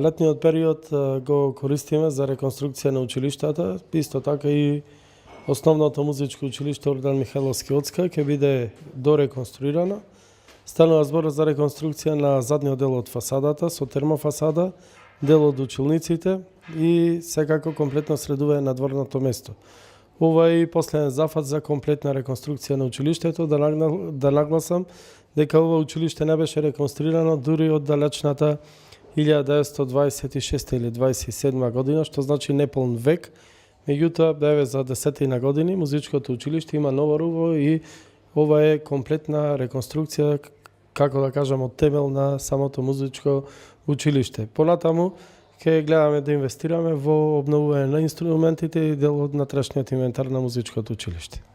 Летниот период го користиме за реконструкција на училиштата, исто така и основното музичко училиште Ордан Михайловски Оцка ќе биде дореконструирано. Станува збор за реконструкција на задниот дел од фасадата со термофасада, дел од училниците и секако комплетно средување на дворното место. Ова е и последен зафат за комплетна реконструкција на училиштето, да нагласам дека ова училиште не беше реконструирано дури од далечната 1926 или 27 година, што значи неполн век. Меѓутоа, еве за десетина години музичкото училиште има ново руво и ова е комплетна реконструкција, како да кажам, од темел на самото музичко училиште. Понатаму ќе гледаме да инвестираме во обновување на инструментите и дел од натрешниот инвентар на музичкото училиште.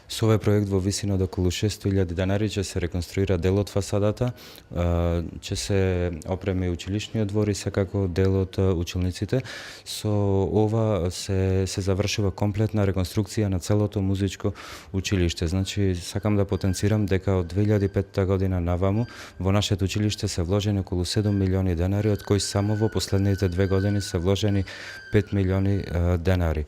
Со овој проект во висина од околу 600.000 денари ќе се реконструира дел од фасадата, ќе се опреми училишниот двор и секако дел од училниците. Со ова се завршува комплетна реконструкција на целото музичко училиште. Значи, сакам да потенцирам дека од 2005 година наваму во нашето училиште се вложени околу 7 милиони денари, од кои само во последните 2 години се вложени 5 милиони денари.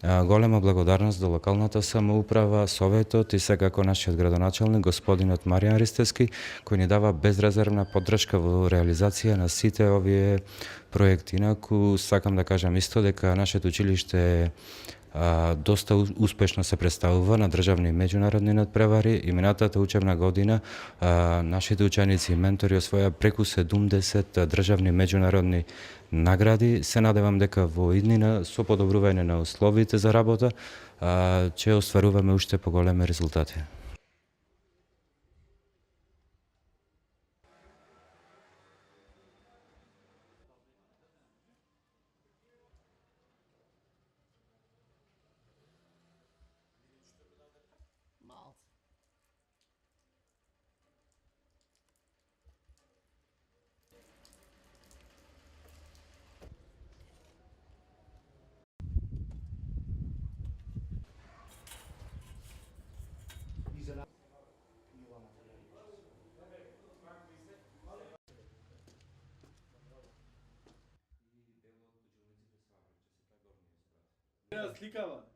Голема благодарност до локалната самоуправа, Советот и секако нашиот градоначалник господинот Маријан Ристевски, кој ни дава безрезервна поддршка во реализација на сите овие проекти. Инаку сакам да кажам исто дека нашето училиште доста успешно се представува на државни и меѓународни надпревари и минатата учебна година нашите ученици и ментори освоја преку 70 државни меѓународни награди. Се надевам дека во иднина со подобрување на условите за работа ќе остваруваме уште поголеми резултати. Сликава.